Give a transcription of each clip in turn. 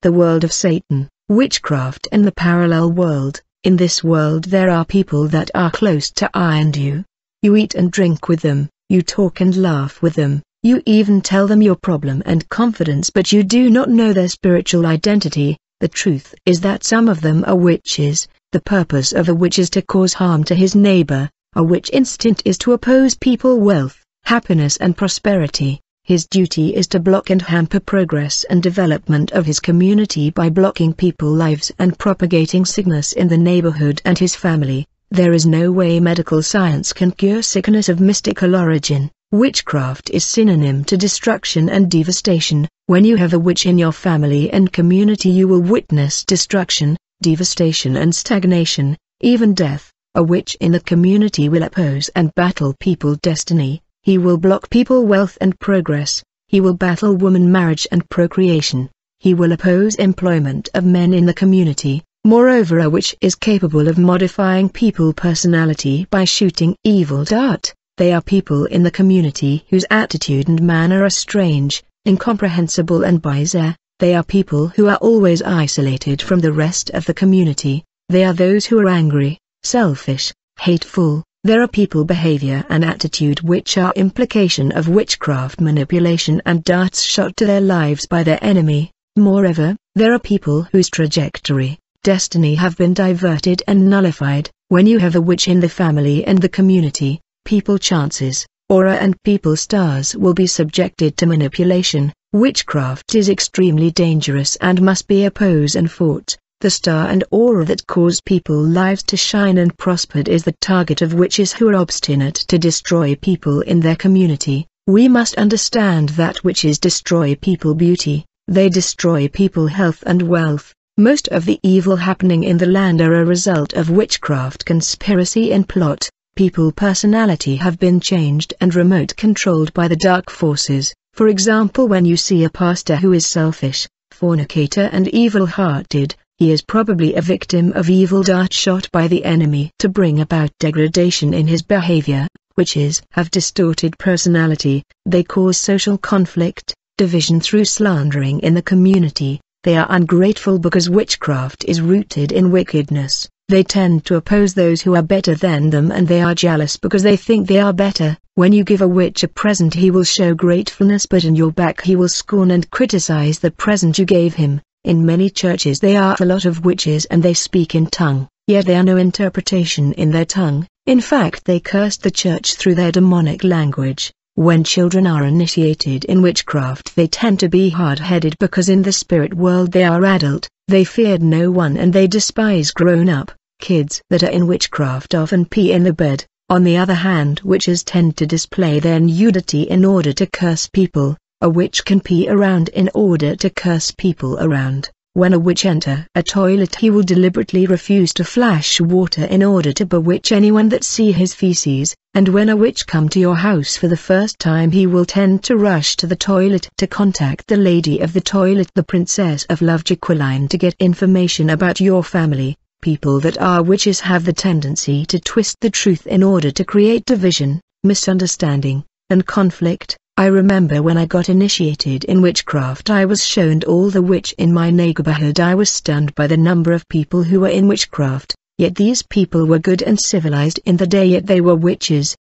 the world of Satan, witchcraft and the parallel world. In this world there are people that are close to I and you. You eat and drink with them, you talk and laugh with them, you even tell them your problem and confidence, but you do not know their spiritual identity. The truth is that some of them are witches. The purpose of a witch is to cause harm to his neighbor. A witch instinct is to oppose people wealth, happiness and prosperity. His duty is to block and hamper progress and development of his community by blocking people's lives and propagating sickness in the neighborhood and his family. There is no way medical science can cure sickness of mystical origin. Witchcraft is synonym to destruction and devastation. When you have a witch in your family and community, you will witness destruction, devastation and stagnation, even death. A witch in the community will oppose and battle people's destiny. He will block people wealth and progress. He will battle woman marriage and procreation. He will oppose employment of men in the community. Moreover, a witch is capable of modifying people's personality by shooting evil dart. They are people in the community whose attitude and manner are strange, incomprehensible and bizarre. They are people who are always isolated from the rest of the community. They are those who are angry, selfish, hateful. There are people behavior and attitude which are implication of witchcraft manipulation and darts shot to their lives by their enemy. Moreover, there are people whose trajectory, destiny have been diverted and nullified. When you have a witch in the family and the community, people chances, aura and people stars will be subjected to manipulation. Witchcraft is extremely dangerous and must be opposed and fought. The star and aura that cause people's lives to shine and prosper is the target of witches who are obstinate to destroy people in their community. We must understand that witches destroy people's beauty, they destroy people's health and wealth. Most of the evil happening in the land are a result of witchcraft conspiracy and plot. People's personality have been changed and remote controlled by the dark forces. For example, when you see a pastor who is selfish, fornicator and evil-hearted, he is probably a victim of evil dart shot by the enemy to bring about degradation in his behavior. Witches have distorted personality. They cause social conflict, division through slandering in the community. They are ungrateful because witchcraft is rooted in wickedness. They tend to oppose those who are better than them, and they are jealous because they think they are better. When you give a witch a present, he will show gratefulness, but in your back he will scorn and criticize the present you gave him. In many churches there are a lot of witches and they speak in tongue, yet there are no interpretation in their tongue. In fact, they curse the church through their demonic language. When children are initiated in witchcraft, they tend to be hard-headed because in the spirit world they are adult, they feared no one and they despise grown-up. Kids that are in witchcraft often pee in the bed. On the other hand, witches tend to display their nudity in order to curse people. A witch can pee around in order to curse people around. When a witch enter a toilet, he will deliberately refuse to flash water in order to bewitch anyone that see his feces. And when a witch come to your house for the first time, he will tend to rush to the toilet to contact the lady of the toilet, the princess of love Jacqueline, to get information about your family. People that are witches have the tendency to twist the truth in order to create division, misunderstanding, and conflict. I remember when I got initiated in witchcraft, I was shown all the witch in my neighborhood. I was stunned by the number of people who were in witchcraft, yet these people were good and civilized in the day, yet they were witches.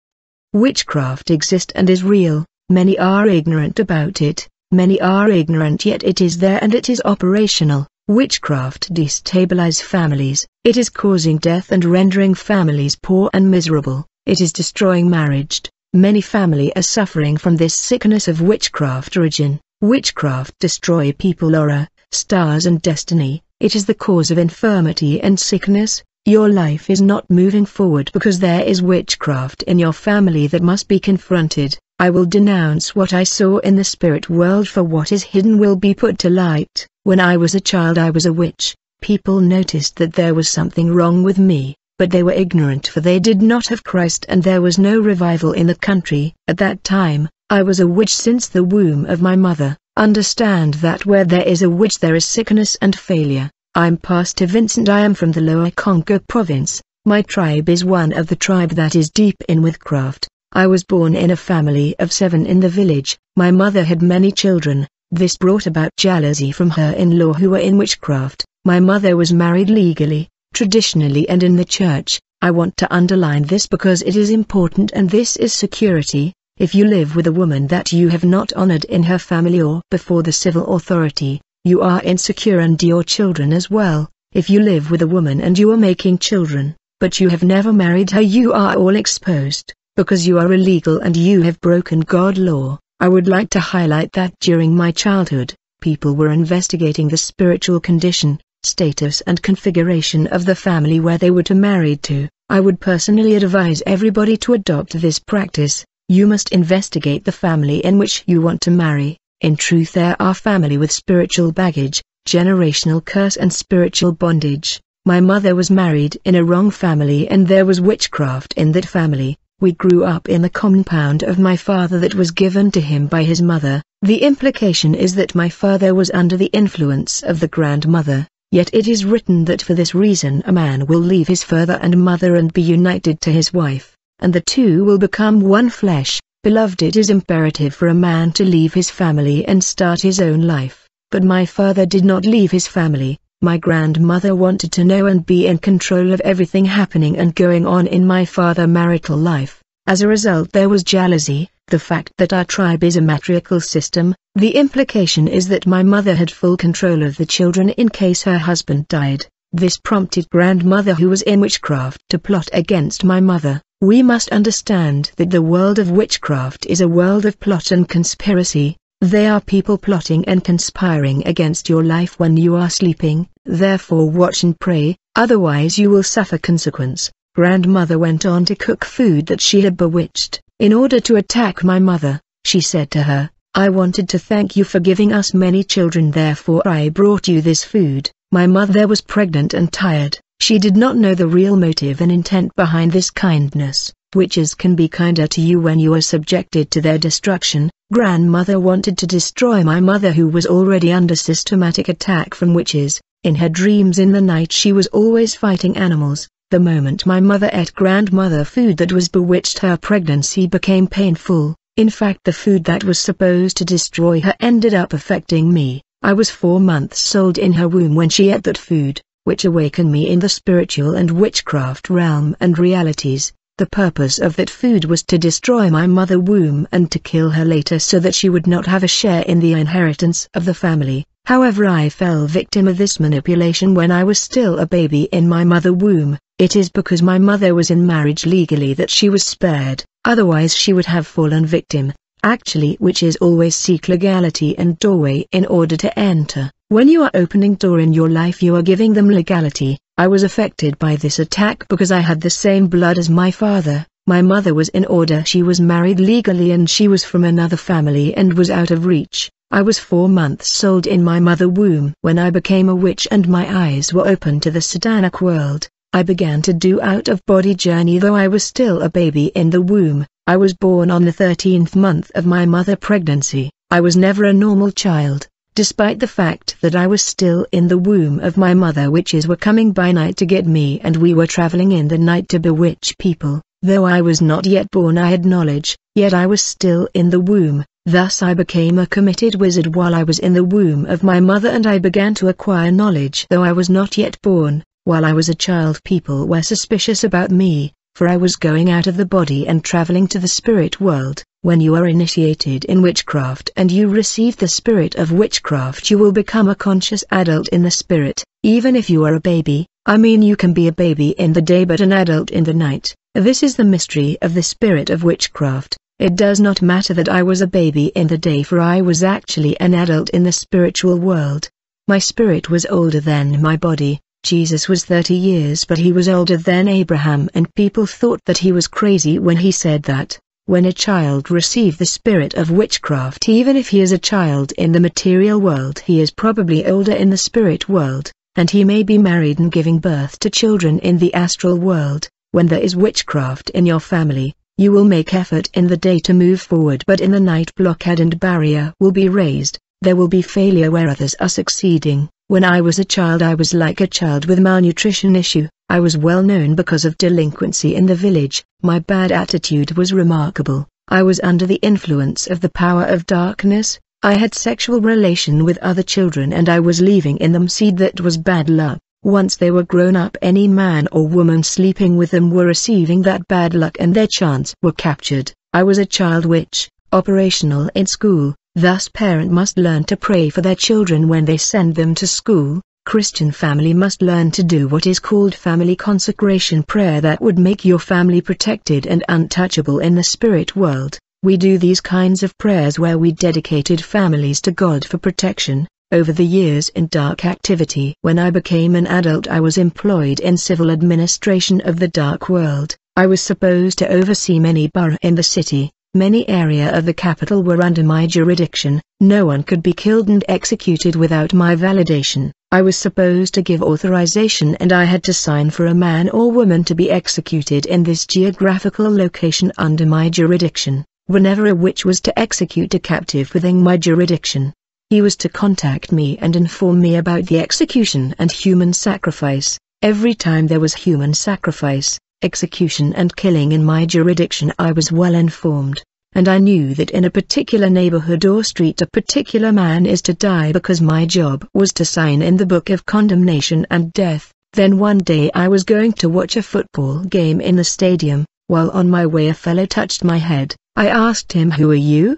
Witchcraft exists and is real. Many are ignorant about it. Many are ignorant, yet it is there and it is operational. Witchcraft destabilizes families. It is causing death and rendering families poor and miserable. It is destroying marriage. Many families are suffering from this sickness of witchcraft origin. Witchcraft destroy people aura, stars and destiny. It is the cause of infirmity and sickness. Your life is not moving forward because there is witchcraft in your family that must be confronted. I will denounce what I saw in the spirit world, for what is hidden will be put to light. When I was a child, I was a witch. People noticed that there was something wrong with me, but they were ignorant, for they did not have Christ and there was no revival in the country. At that time, I was a witch since the womb of my mother. Understand that where there is a witch there is sickness and failure. I'm Pastor Vincent. I am from the Lower Congo province. My tribe is one of the tribe that is deep in witchcraft. I was born in a family of 7 in the village. My mother had many children. This brought about jealousy from her in-law who were in witchcraft. My mother was married legally, traditionally and in the church. I want to underline this because it is important, and this is security. If you live with a woman that you have not honored in her family or before the civil authority, you are insecure, and your children as well. If you live with a woman and you are making children, but you have never married her, you are all exposed, because you are illegal and you have broken God law. I would like to highlight that during my childhood, people were investigating the spiritual condition, status and configuration of the family where they were to marry to. I would personally advise everybody to adopt this practice. You must investigate the family in which you want to marry. In truth, there are family with spiritual baggage, generational curse and spiritual bondage. My mother was married in a wrong family and there was witchcraft in that family. We grew up in the compound of my father that was given to him by his mother. The implication is that my father was under the influence of the grandmother. Yet it is written that for this reason a man will leave his father and mother and be united to his wife, and the two will become one flesh. Beloved, it is imperative for a man to leave his family and start his own life. But my father did not leave his family. My grandmother wanted to know and be in control of everything happening and going on in my father's marital life. As a result, there was jealousy. The fact that our tribe is a matriarchal system, the implication is that my mother had full control of the children in case her husband died. This prompted grandmother who was in witchcraft to plot against my mother. We must understand that the world of witchcraft is a world of plot and conspiracy. They are people plotting and conspiring against your life when you are sleeping. Therefore watch and pray, otherwise you will suffer consequence. Grandmother went on to cook food that she had bewitched. In order to attack my mother, she said to her, "I wanted to thank you for giving us many children, therefore I brought you this food." My mother was pregnant and tired. She did not know the real motive and intent behind this kindness. Witches can be kinder to you when you are subjected to their destruction. Grandmother wanted to destroy my mother who was already under systematic attack from witches. In her dreams in the night she was always fighting animals. The moment my mother ate grandmother food that was bewitched, her pregnancy became painful. In fact, the food that was supposed to destroy her ended up affecting me. I was 4 months old in her womb when she ate that food, which awakened me in the spiritual and witchcraft realm and realities. The purpose of that food was to destroy my mother's womb and to kill her later so that she would not have a share in the inheritance of the family. However, I fell victim of this manipulation when I was still a baby in my mother's womb. It is because my mother was in marriage legally that she was spared, otherwise she would have fallen victim. Actually, witches always seek legality and doorway in order to enter. When you are opening door in your life, you are giving them legality. I was affected by this attack because I had the same blood as my father. My mother was in order. She was married legally and she was from another family and was out of reach. I was 4 months old in my mother's womb when I became a witch and my eyes were open to the satanic world. I began to do out-of-body journey though I was still a baby in the womb. I was born on the 13th month of my mother's pregnancy. I was never a normal child. Despite the fact that I was still in the womb of my mother, witches were coming by night to get me and we were traveling in the night to bewitch people. Though I was not yet born, I had knowledge, yet I was still in the womb. Thus I became a committed wizard while I was in the womb of my mother, and I began to acquire knowledge though I was not yet born. While I was a child, people were suspicious about me, for I was going out of the body and traveling to the spirit world. When you are initiated in witchcraft and you receive the spirit of witchcraft, you will become a conscious adult in the spirit. Even if you are a baby, I mean you can be a baby in the day but an adult in the night. This is the mystery of the spirit of witchcraft. It does not matter that I was a baby in the day, for I was actually an adult in the spiritual world. My spirit was older than my body. Jesus was 30 years but he was older than Abraham, and people thought that he was crazy when he said that. When a child receives the spirit of witchcraft, even if he is a child in the material world, he is probably older in the spirit world, and he may be married and giving birth to children in the astral world. When there is witchcraft in your family, you will make effort in the day to move forward, but in the night blockade and barrier will be raised. There will be failure where others are succeeding. When I was a child, I was like a child with malnutrition issue. I was well known because of delinquency in the village. My bad attitude was remarkable. I was under the influence of the power of darkness. I had sexual relation with other children and I was leaving in them seed that was bad luck. Once they were grown up, any man or woman sleeping with them were receiving that bad luck and their chants were captured. I was a child witch, operational in school, thus parent must learn to pray for their children when they send them to school. Christian family must learn to do what is called family consecration prayer that would make your family protected and untouchable in the spirit world. We do these kinds of prayers where we dedicated families to God for protection. Over the years in dark activity, when I became an adult, I was employed in civil administration of the dark world. I was supposed to oversee many boroughs in the city. Many areas of the capital were under my jurisdiction. No one could be killed and executed without my validation. I was supposed to give authorization and I had to sign for a man or woman to be executed in this geographical location under my jurisdiction. Whenever a witch was to execute a captive within my jurisdiction, he was to contact me and inform me about the execution and human sacrifice. Every time there was human sacrifice, execution and killing in my jurisdiction, I was well informed, and I knew that in a particular neighborhood or street a particular man is to die because my job was to sign in the book of condemnation and death. Then one day I was going to watch a football game in the stadium. While on my way a fellow touched my head. I asked him, "Who are you?"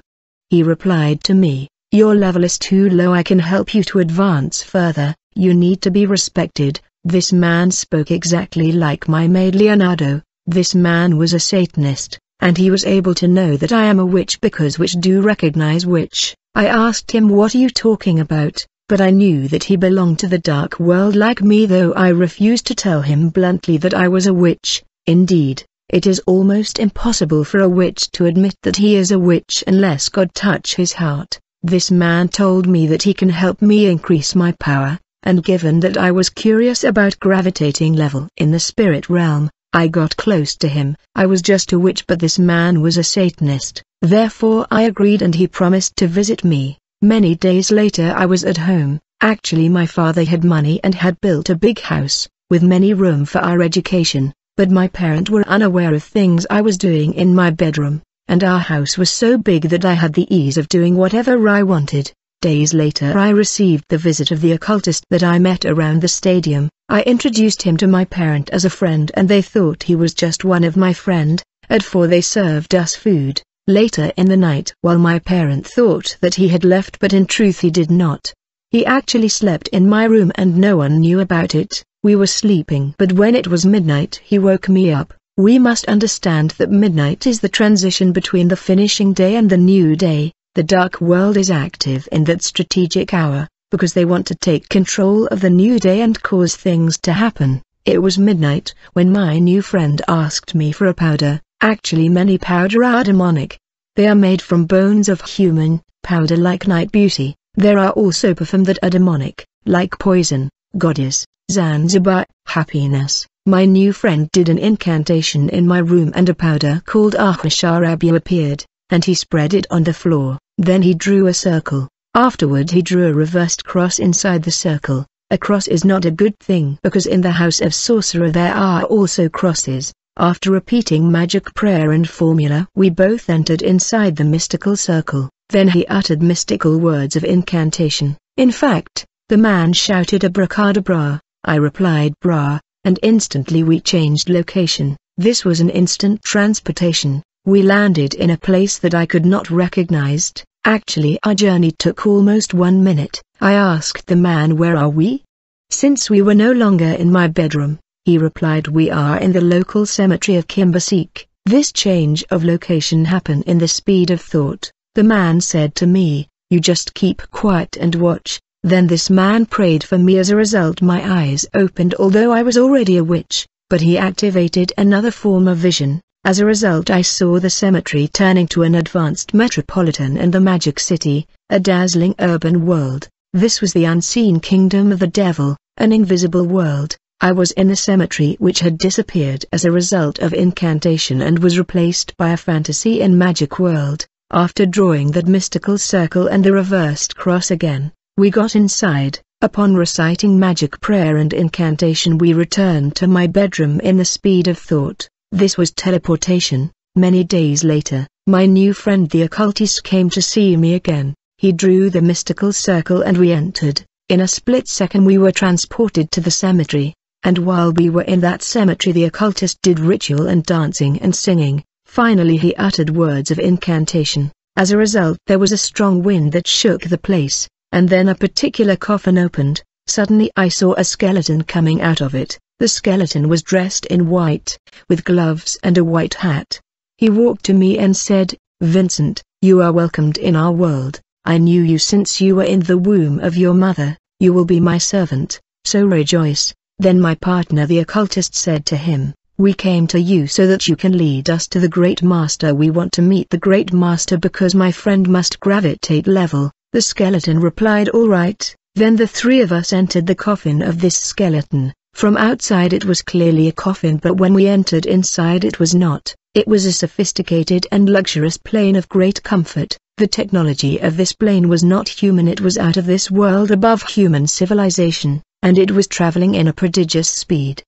He replied to me, "Your level is too low. I can help you to advance further. You need to be respected." This man spoke exactly like my maid Leonardo. This man was a Satanist, and he was able to know that I am a witch because witch do recognize witch. I asked him, "What are you talking about?" But I knew that he belonged to the dark world like me, though I refused to tell him bluntly that I was a witch. Indeed, it is almost impossible for a witch to admit that he is a witch unless God touch his heart. This man told me that he can help me increase my power, and given that I was curious about gravitating level in the spirit realm, I got close to him. I was just a witch, but this man was a Satanist. Therefore I agreed and he promised to visit me. Many days later I was at home. Actually my father had money and had built a big house, with many room for our education. But my parents were unaware of things I was doing in my bedroom, and our house was so big that I had the ease of doing whatever I wanted. Days later I received the visit of the occultist that I met around the stadium. I introduced him to my parent as a friend and they thought he was just one of my friend. At 4 they served us food. Later in the night, while my parent thought that he had left, but in truth he did not. He actually slept in my room and no one knew about it. We were sleeping, but when it was midnight he woke me up. We must understand that midnight is the transition between the finishing day and the new day. The dark world is active in that strategic hour, because they want to take control of the new day and cause things to happen. It was midnight when my new friend asked me for a powder. Actually many powder are demonic. They are made from bones of human, powder like night beauty. There are also perfume that are demonic, like poison, goddess, Zanzibar, happiness. My new friend did an incantation in my room and a powder called Ahasharabu appeared, and he spread it on the floor. Then he drew a circle. Afterward he drew a reversed cross inside the circle. A cross is not a good thing because in the house of sorcerer there are also crosses. After repeating magic prayer and formula, we both entered inside the mystical circle. Then he uttered mystical words of incantation. In fact, the man shouted abracadabra. I replied bra, and instantly we changed location. This was an instant transportation. We landed in a place that I could not recognize. Actually our journey took almost 1 minute. I asked the man, "Where are we?" Since we were no longer in my bedroom, he replied, "We are in the local cemetery of Kimbasik." This change of location happened in the speed of thought. The man said to me, "You just keep quiet and watch." Then this man prayed for me. As a result my eyes opened, although I was already a witch, but he activated another form of vision. As a result I saw the cemetery turning to an advanced metropolitan and the magic city, a dazzling urban world. This was the unseen kingdom of the devil, an invisible world. I was in the cemetery which had disappeared as a result of incantation and was replaced by a fantasy and magic world. After drawing that mystical circle and the reversed cross again, we got inside. Upon reciting magic prayer and incantation we returned to my bedroom in the speed of thought. This was teleportation. Many days later, my new friend the occultist came to see me again. He drew the mystical circle and we entered. In a split second we were transported to the cemetery, and while we were in that cemetery the occultist did ritual and dancing and singing. Finally he uttered words of incantation. As a result there was a strong wind that shook the place, and then a particular coffin opened. Suddenly I saw a skeleton coming out of it. The skeleton was dressed in white, with gloves and a white hat. He walked to me and said, "Vincent, you are welcomed in our world. I knew you since you were in the womb of your mother. You will be my servant, so rejoice." Then my partner the occultist said to him, "We came to you so that you can lead us to the Great Master. We want to meet the Great Master because my friend must gravitate level." The skeleton replied, "All right." Then the three of us entered the coffin of this skeleton. From outside it was clearly a coffin, but when we entered inside it was not. It was a sophisticated and luxurious plane of great comfort. The technology of this plane was not human, it was out of this world, above human civilization, and it was traveling in a prodigious speed.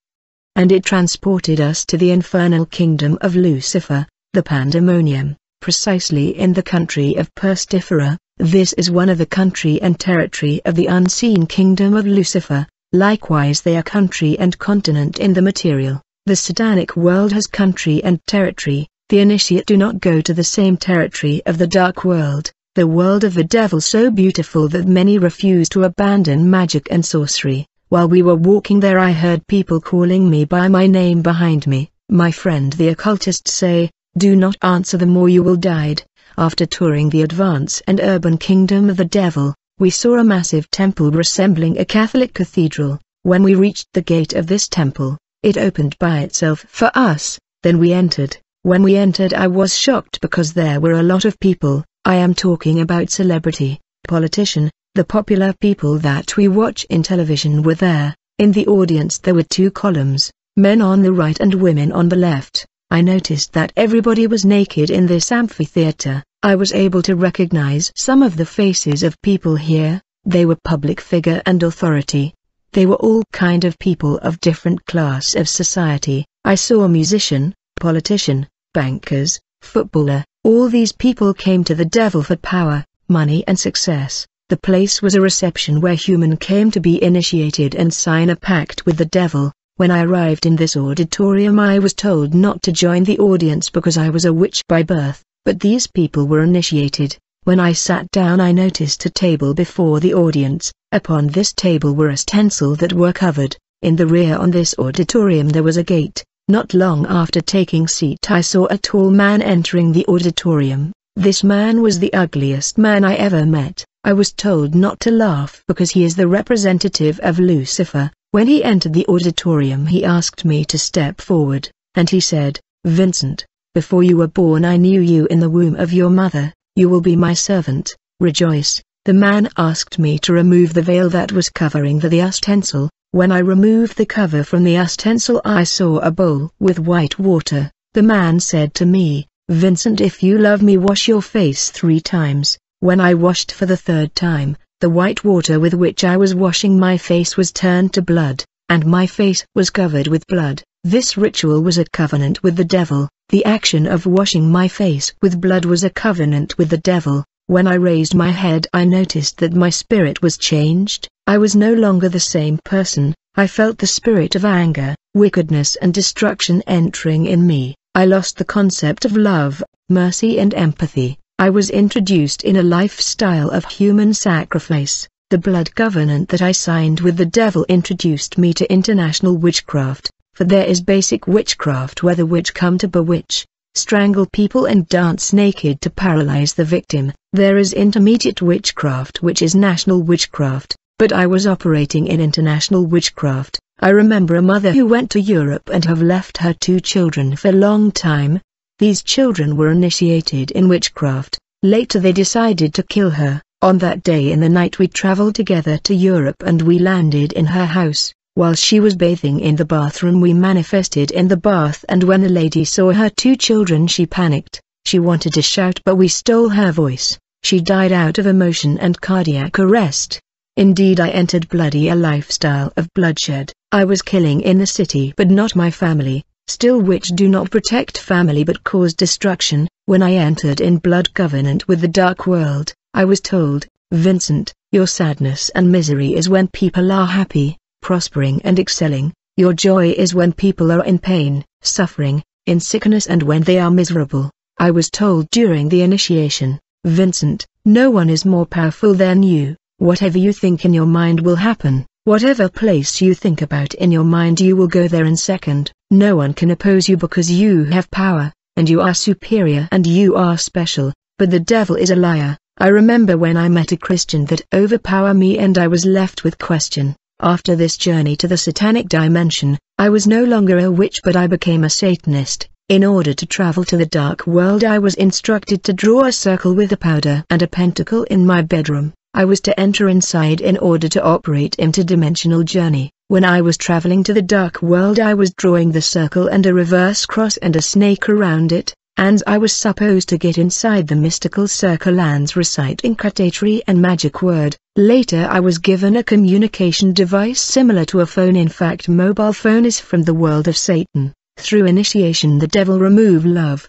And it transported us to the infernal kingdom of Lucifer, the Pandemonium, precisely in the country of Pestifera. This is one of the country and territory of the unseen kingdom of Lucifer. Likewise they are country and continent in the material. The satanic world has country and territory. The initiate do not go to the same territory of the dark world, the world of the devil, so beautiful that many refuse to abandon magic and sorcery. While we were walking there I heard people calling me by my name behind me. My friend the occultist say, "Do not answer them or you will die." After touring the advance and urban kingdom of the devil, we saw a massive temple resembling a Catholic cathedral. When we reached the gate of this temple, it opened by itself for us. Then we entered. When we entered I was shocked because there were a lot of people. I am talking about celebrity, politician, the popular people that we watch in television were there. In the audience there were two columns, men on the right and women on the left. I noticed that everybody was naked in this amphitheater. I was able to recognize some of the faces of people here. They were public figure and authority. They were all kind of people of different class of society. I saw a musician, politician, bankers, footballer. All these people came to the devil for power, money and success. The place was a reception where human came to be initiated and sign a pact with the devil. When I arrived in this auditorium I was told not to join the audience because I was a witch by birth, but these people were initiated. When I sat down I noticed a table before the audience. Upon this table were utensils that were covered. In the rear on this auditorium there was a gate. Not long after taking seat I saw a tall man entering the auditorium. This man was the ugliest man I ever met. I was told not to laugh because he is the representative of Lucifer. When he entered the auditorium he asked me to step forward, and he said, "Vincent, before you were born I knew you in the womb of your mother. You will be my servant. Rejoice." The man asked me to remove the veil that was covering the utensil. When I removed the cover from the utensil I saw a bowl with white water. The man said to me, "Vincent, if you love me wash your face 3 times. When I washed for the 3rd time, the white water with which I was washing my face was turned to blood, and my face was covered with blood. This ritual was a covenant with the devil. The action of washing my face with blood was a covenant with the devil. When I raised my head I noticed that my spirit was changed. I was no longer the same person. I felt the spirit of anger, wickedness and destruction entering in me. I lost the concept of love, mercy and empathy. I was introduced in a lifestyle of human sacrifice. The blood covenant that I signed with the devil introduced me to international witchcraft, for there is basic witchcraft where the witch come to bewitch, strangle people and dance naked to paralyze the victim. There is intermediate witchcraft which is national witchcraft, but I was operating in international witchcraft. I remember a mother who went to Europe and have left her 2 children for a long time. These children were initiated in witchcraft. Later they decided to kill her. On that day in the night we traveled together to Europe and we landed in her house. While she was bathing in the bathroom we manifested in the bath, and when the lady saw her 2 children she panicked. She wanted to shout but we stole her voice. She died out of emotion and cardiac arrest. Indeed I entered a lifestyle of bloodshed. I was killing in the city but not my family. Still witch do not protect family but cause destruction. When I entered in blood covenant with the dark world, I was told, Vincent, your sadness and misery is when people are happy, prospering and excelling. Your joy is when people are in pain, suffering, in sickness and when they are miserable. I was told during the initiation, Vincent, no one is more powerful than you. Whatever you think in your mind will happen. Whatever place you think about in your mind you will go there in second. No one can oppose you because you have power, and you are superior and you are special, but the devil is a liar. I remember when I met a Christian that overpowered me and I was left with question. After this journey to the satanic dimension, I was no longer a witch but I became a Satanist. In order to travel to the dark world I was instructed to draw a circle with a powder and a pentacle in my bedroom. I was to enter inside in order to operate interdimensional journey. When I was traveling to the dark world I was drawing the circle and a reverse cross and a snake around it, and I was supposed to get inside the mystical circle and recite incantatory and magic word. Later I was given a communication device similar to a phone. In fact, mobile phone is from the world of Satan. Through initiation the devil remove love,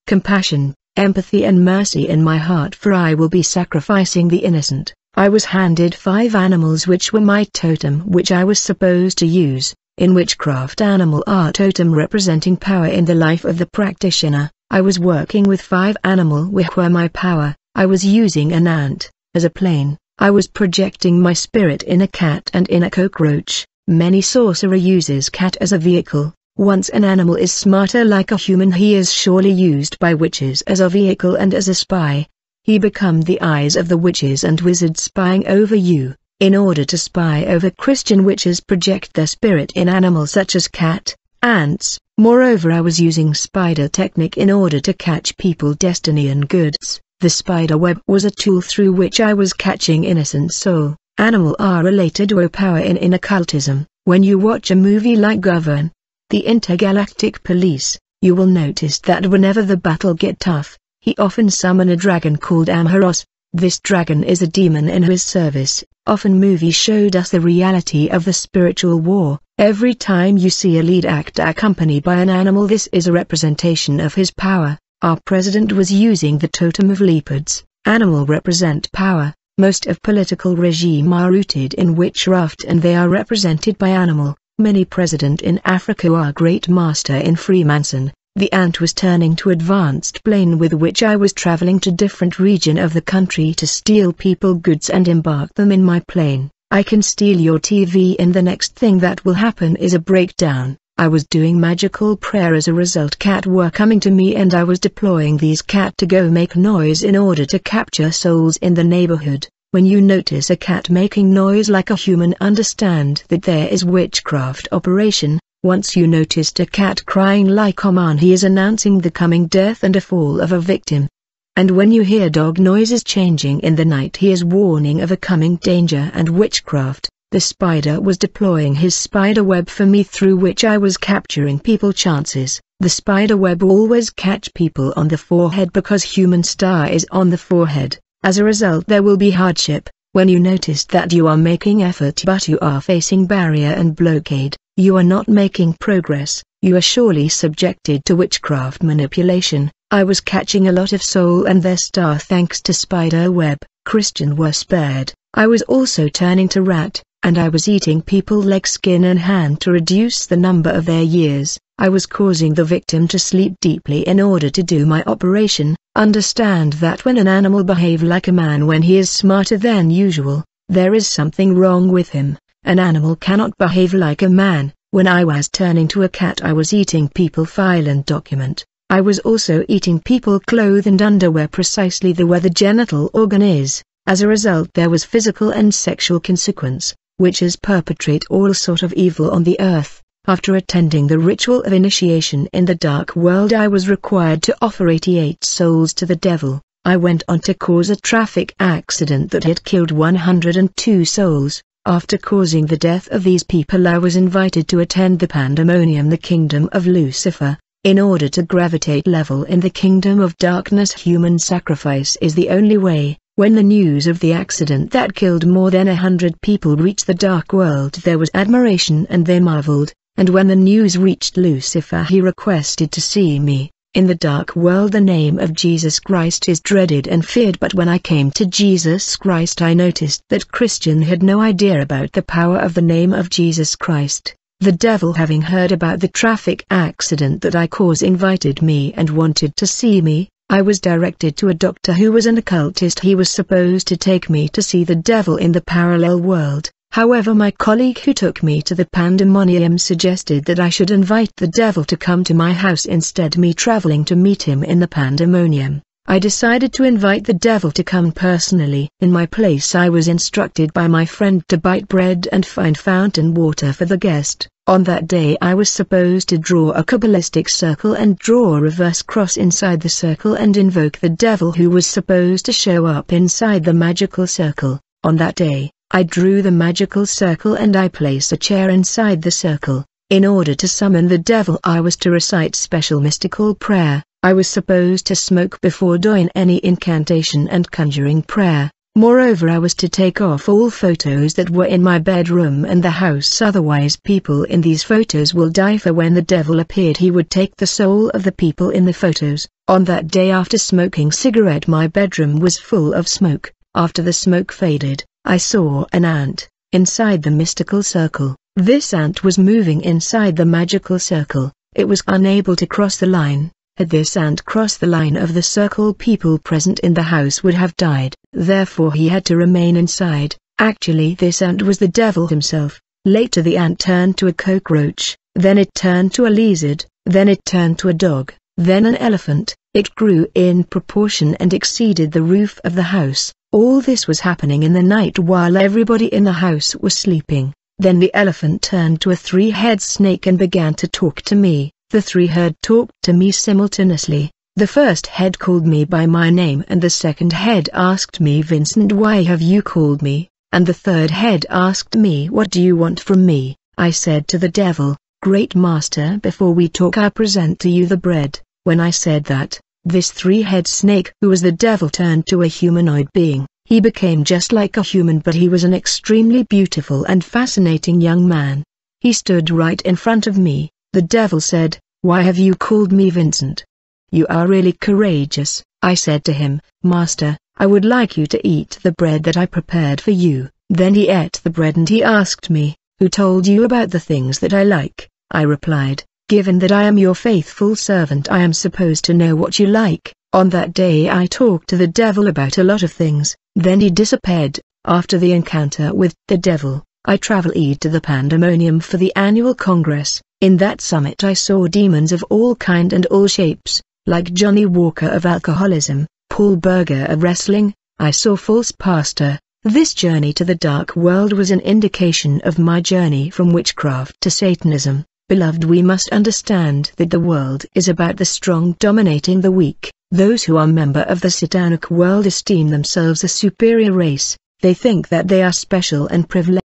compassion, empathy and mercy in my heart, for I will be sacrificing the innocent. I was handed 5 animals which were my totem which I was supposed to use. In witchcraft animal are totem representing power in the life of the practitioner. I was working with 5 animal which were my power. I was using an ant as a plane. I was projecting my spirit in a cat and in a cockroach. Many sorcerer uses cat as a vehicle. Once an animal is smarter like a human he is surely used by witches as a vehicle and as a spy. He become the eyes of the witches and wizards spying over you. In order to spy over Christian witches project their spirit in animals such as cat, ants. Moreover I was using spider technique in order to catch people destiny and goods. The spider web was a tool through which I was catching innocent soul. Animal are related to power in occultism. When you watch a movie like Govern, the Intergalactic Police, you will notice that whenever the battle get tough, he often summon a dragon called Amharos. This dragon is a demon in his service. Often movies showed us the reality of the spiritual war. Every time you see a lead actor accompanied by an animal, this is a representation of his power. Our president was using the totem of leopards. Animal represent power. Most of political regime are rooted in witchcraft and they are represented by animal. Many president in Africa are great master in Freemason. The ant was turning to advanced plane with which I was traveling to different region of the country to steal people goods and embark them in my plane. I can steal your TV and the next thing that will happen is a breakdown. I was doing magical prayer, as a result cat were coming to me and I was deploying these cat to go make noise in order to capture souls in the neighborhood. When you notice a cat making noise like a human, understand that there is witchcraft operation. Once you noticed a cat crying like a man, he is announcing the coming death and a fall of a victim. And when you hear dog noises changing in the night, he is warning of a coming danger and witchcraft. The spider was deploying his spider web for me through which I was capturing people chances. The spider web always catch people on the forehead because human star is on the forehead. As a result there will be hardship. When you notice that you are making effort but you are facing barrier and blockade, you are not making progress, you are surely subjected to witchcraft manipulation. I was catching a lot of soul and their star thanks to spider web. Christian were spared. I was also turning to rat, and I was eating people leg, skin and hand to reduce the number of their years. I was causing the victim to sleep deeply in order to do my operation. Understand that when an animal behave like a man when he is smarter than usual, there is something wrong with him. An animal cannot behave like a man. When I was turning to a cat I was eating people file and document. I was also eating people clothes and underwear, precisely the where the genital organ is. As a result there was physical and sexual consequence. Witches perpetrate all sort of evil on the earth. After attending the ritual of initiation in the dark world I was required to offer 88 souls to the devil. I went on to cause a traffic accident that had killed 102 souls. After causing the death of these people I was invited to attend the Pandemonium, the kingdom of Lucifer. In order to gravitate level in the kingdom of darkness, human sacrifice is the only way. When the news of the accident that killed more than 100 people reached the dark world there was admiration and they marveled, and when the news reached Lucifer he requested to see me. In the dark world the name of Jesus Christ is dreaded and feared, but when I came to Jesus Christ I noticed that Christian had no idea about the power of the name of Jesus Christ. The devil, having heard about the traffic accident that I caused, invited me and wanted to see me. I was directed to a doctor who was an occultist. He was supposed to take me to see the devil in the parallel world. However, my colleague who took me to the pandemonium suggested that I should invite the devil to come to my house instead, me traveling to meet him in the pandemonium. I decided to invite the devil to come personally. In my place I was instructed by my friend to bite bread and find fountain water for the guest. On that day I was supposed to draw a Kabbalistic circle and draw a reverse cross inside the circle and invoke the devil, who was supposed to show up inside the magical circle. On that day, I drew the magical circle and I placed a chair inside the circle. In order to summon the devil I was to recite special mystical prayer. I was supposed to smoke before doing any incantation and conjuring prayer. Moreover, I was to take off all photos that were in my bedroom and the house, otherwise people in these photos will die, for when the devil appeared he would take the soul of the people in the photos. On that day, after smoking cigarette, my bedroom was full of smoke. After the smoke faded, I saw an ant inside the mystical circle. This ant was moving inside the magical circle. It was unable to cross the line. Had this ant crossed the line of the circle, people present in the house would have died. Therefore he had to remain inside. Actually this ant was the devil himself. Later the ant turned to a cockroach, then it turned to a lizard, then it turned to a dog, then an elephant. It grew in proportion and exceeded the roof of the house. All this was happening in the night while everybody in the house was sleeping. Then the elephant turned to a three-headed snake and began to talk to me. The three head talked to me simultaneously. The first head called me by my name and the second head asked me, "Vincent, why have you called me?" And the third head asked me, "What do you want from me?" I said to the devil, "Great master, before we talk I present to you the bread." When I said that, this three-head snake, who was the devil, turned to a humanoid being. He became just like a human, but he was an extremely beautiful and fascinating young man. He stood right in front of me. The devil said, "Why have you called me Vincent? You are really courageous." I said to him, "Master, I would like you to eat the bread that I prepared for you." Then he ate the bread and he asked me, "Who told you about the things that I like?" I replied, "Given that I am your faithful servant, I am supposed to know what you like." On that day I talked to the devil about a lot of things, then he disappeared. After the encounter with the devil, I traveled to the pandemonium for the annual congress. In that summit I saw demons of all kind and all shapes, like Johnny Walker of alcoholism, Paul Berger of wrestling. I saw false pastor. This journey to the dark world was an indication of my journey from witchcraft to Satanism. Beloved, we must understand that the world is about the strong dominating the weak. Those who are member of the satanic world esteem themselves a superior race. They think that they are special and privileged.